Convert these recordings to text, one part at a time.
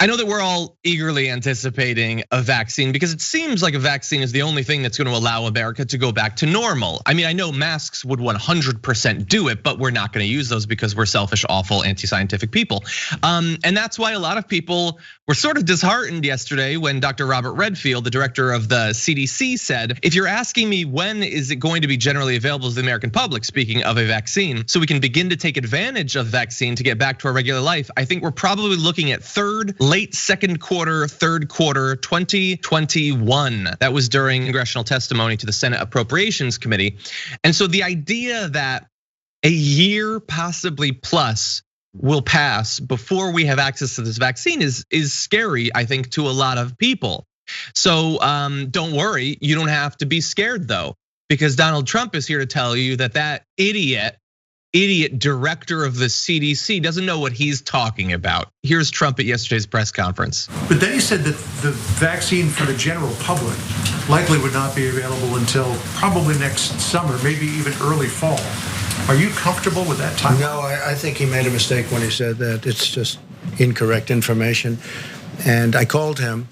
I know that we're all eagerly anticipating a vaccine because it seems like a vaccine is the only thing that's going to allow America to go back to normal. I mean, I know masks would 100% do it, but we're not going to use those because we're selfish, awful, anti-scientific people. And that's why a lot of people were sort of disheartened yesterday when Dr. Robert Redfield, the director of the CDC, said, if you're asking me when is it going to be generally available to the American public, speaking of a vaccine, so we can begin to take advantage of vaccine to get back to our regular life, I think we're probably looking at late second quarter, third quarter 2021. That was during congressional testimony to the Senate Appropriations Committee. And so the idea that a year, possibly plus, will pass before we have access to this vaccine is scary, I think, to a lot of people. So don't worry, you don't have to be scared though, because Donald Trump is here to tell you that idiot director of the CDC doesn't know what he's talking about. Here's Trump at yesterday's press conference. But then he said that the vaccine for the general public likely would not be available until probably next summer, maybe even early fall. Are you comfortable with that timeline? No, I think he made a mistake when he said that. It's just incorrect information. And I called him,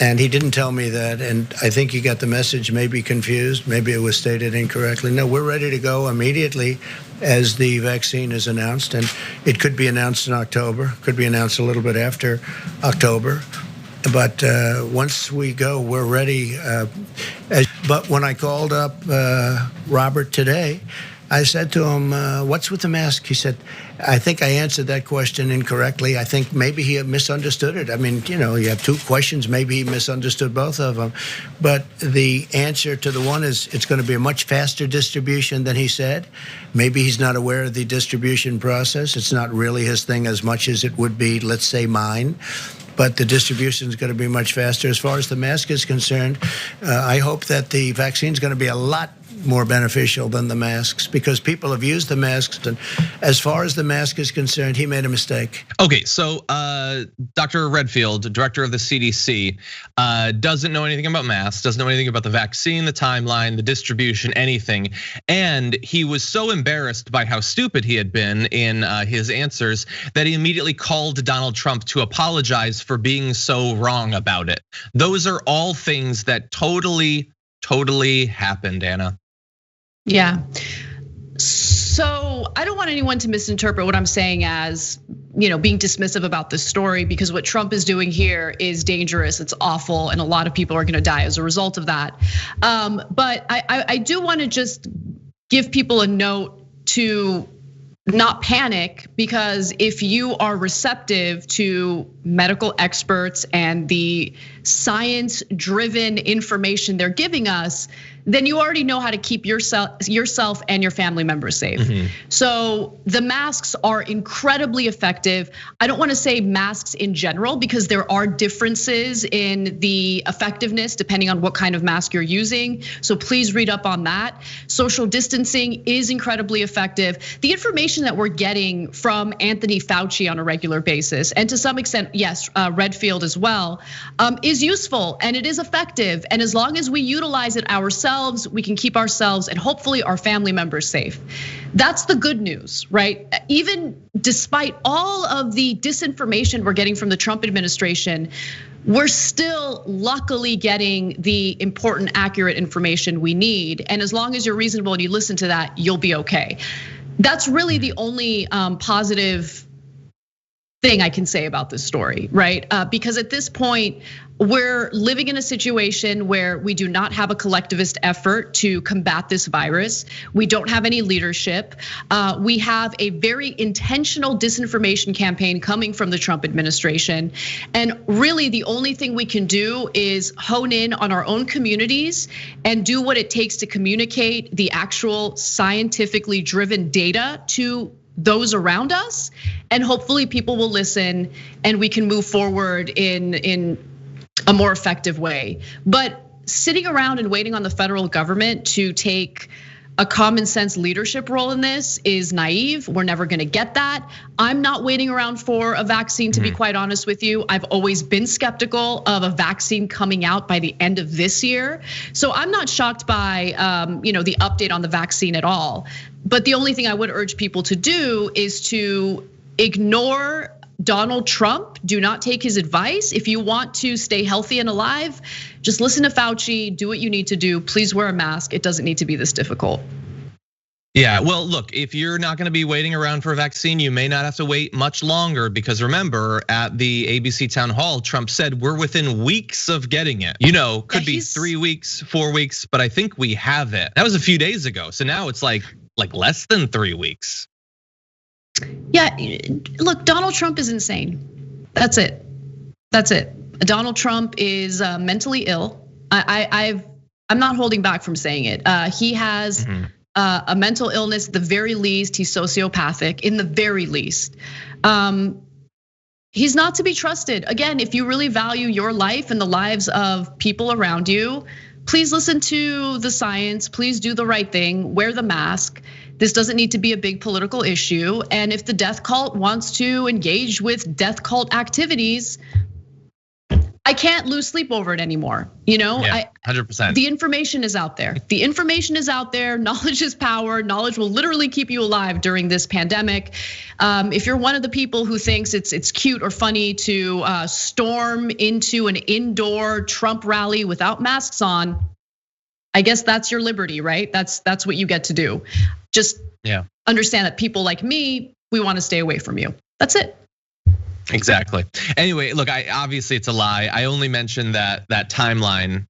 and he didn't tell me that. And I think he got the message, maybe confused, maybe it was stated incorrectly. No, we're ready to go immediately as the vaccine is announced. And it could be announced in October, could be announced a little bit after October. But once we go, we're ready. But when I called up Robert today, I said to him, what's with the mask? He said, I think I answered that question incorrectly. I think maybe he misunderstood it. I mean, you have two questions, maybe he misunderstood both of them. But the answer to the one is it's going to be a much faster distribution than he said. Maybe he's not aware of the distribution process. It's not really his thing as much as it would be, let's say, mine. But the distribution is going to be much faster. As far as the mask is concerned, I hope that the vaccine is going to be a lot more beneficial than the masks because people have used the masks. And as far as the mask is concerned, he made a mistake. Okay, so Dr. Redfield, director of the CDC, doesn't know anything about masks, doesn't know anything about the vaccine, the timeline, the distribution, anything. And he was so embarrassed by how stupid he had been in his answers that he immediately called Donald Trump to apologize for being so wrong about it. Those are all things that totally happened, Anna. Yeah. So I don't want anyone to misinterpret what I'm saying as, being dismissive about this story, because what Trump is doing here is dangerous, it's awful, and a lot of people are gonna die as a result of that. But I do wanna just give people a note to not panic, because if you are receptive to medical experts and the science-driven information they're giving us, then you already know how to keep yourself and your family members safe. Mm-hmm. So the masks are incredibly effective. I don't want to say masks in general because there are differences in the effectiveness depending on what kind of mask you're using. So please read up on that. Social distancing is incredibly effective. The information that we're getting from Anthony Fauci on a regular basis, and to some extent, yes, Redfield as well, is useful and it is effective. And as long as we utilize it ourselves, we can keep ourselves and hopefully our family members safe. That's the good news, right? Even despite all of the disinformation we're getting from the Trump administration, we're still luckily getting the important, accurate information we need. And as long as you're reasonable and you listen to that, you'll be okay. That's really the only positive thing I can say about this story, right? Because at this point, we're living in a situation where we do not have a collectivist effort to combat this virus. We don't have any leadership. We have a very intentional disinformation campaign coming from the Trump administration. And really the only thing we can do is hone in on our own communities and do what it takes to communicate the actual scientifically driven data to those around us. And hopefully people will listen and we can move forward in a more effective way. But sitting around and waiting on the federal government to take a common sense leadership role in this is naive. We're never gonna get that. I'm not waiting around for a vaccine, to be quite honest with you. I've always been skeptical of a vaccine coming out by the end of this year. So I'm not shocked by the update on the vaccine at all. But the only thing I would urge people to do is to ignore Donald Trump, do not take his advice. If you want to stay healthy and alive, just listen to Fauci, do what you need to do. Please wear a mask. It doesn't need to be this difficult. Yeah, well, look, if you're not gonna be waiting around for a vaccine, you may not have to wait much longer, because remember, at the ABC town hall, Trump said we're within weeks of getting it. Could be 3 weeks, 4 weeks, but I think we have it. That was a few days ago, so now it's like less than 3 weeks. Yeah, look, Donald Trump is insane. That's it. Donald Trump is mentally ill. I'm not holding back from saying it. He has a mental illness, at the very least. He's sociopathic, in the very least. He's not to be trusted. Again, if you really value your life and the lives of people around you, please listen to the science. Please do the right thing. Wear the mask. This doesn't need to be a big political issue. And if the death cult wants to engage with death cult activities, I can't lose sleep over it anymore. Yeah, 100%. The information is out there. The information is out there. Knowledge is power. Knowledge will literally keep you alive during this pandemic. If you're one of the people who thinks it's cute or funny to storm into an indoor Trump rally without masks on, I guess that's your liberty, right? That's what you get to do. Just understand that people like me, we want to stay away from you. That's it. Exactly. Anyway, look, obviously it's a lie. I only mentioned that timeline.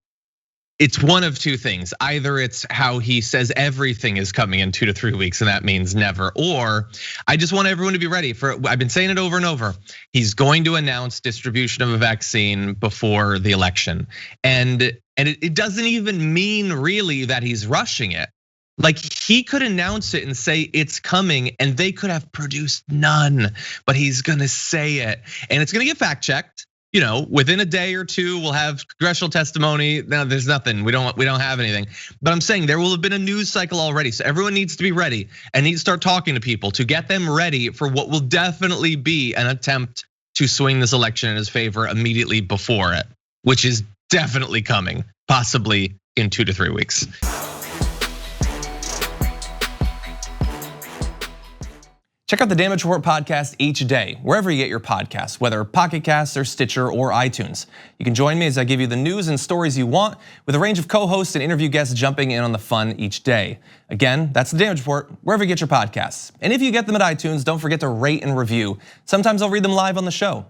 It's one of two things. Either it's how he says everything is coming in 2 to 3 weeks, and that means never. Or I just want everyone to be ready for it. I've been saying it over and over. He's going to announce distribution of a vaccine before the election. And it doesn't even mean really that he's rushing it. Like, he could announce it and say it's coming, and they could have produced none, but he's gonna say it, and it's gonna get fact checked. Within a day or two, we'll have congressional testimony. No, there's nothing. We don't have anything. But I'm saying there will have been a news cycle already, so everyone needs to be ready and needs to start talking to people to get them ready for what will definitely be an attempt to swing this election in his favor immediately before it, which is definitely coming, possibly in 2 to 3 weeks. Check out the Damage Report podcast each day, wherever you get your podcasts, whether Pocket Casts or Stitcher or iTunes. You can join me as I give you the news and stories you want, with a range of co-hosts and interview guests jumping in on the fun each day. Again, that's the Damage Report, wherever you get your podcasts. And if you get them at iTunes, don't forget to rate and review. Sometimes I'll read them live on the show.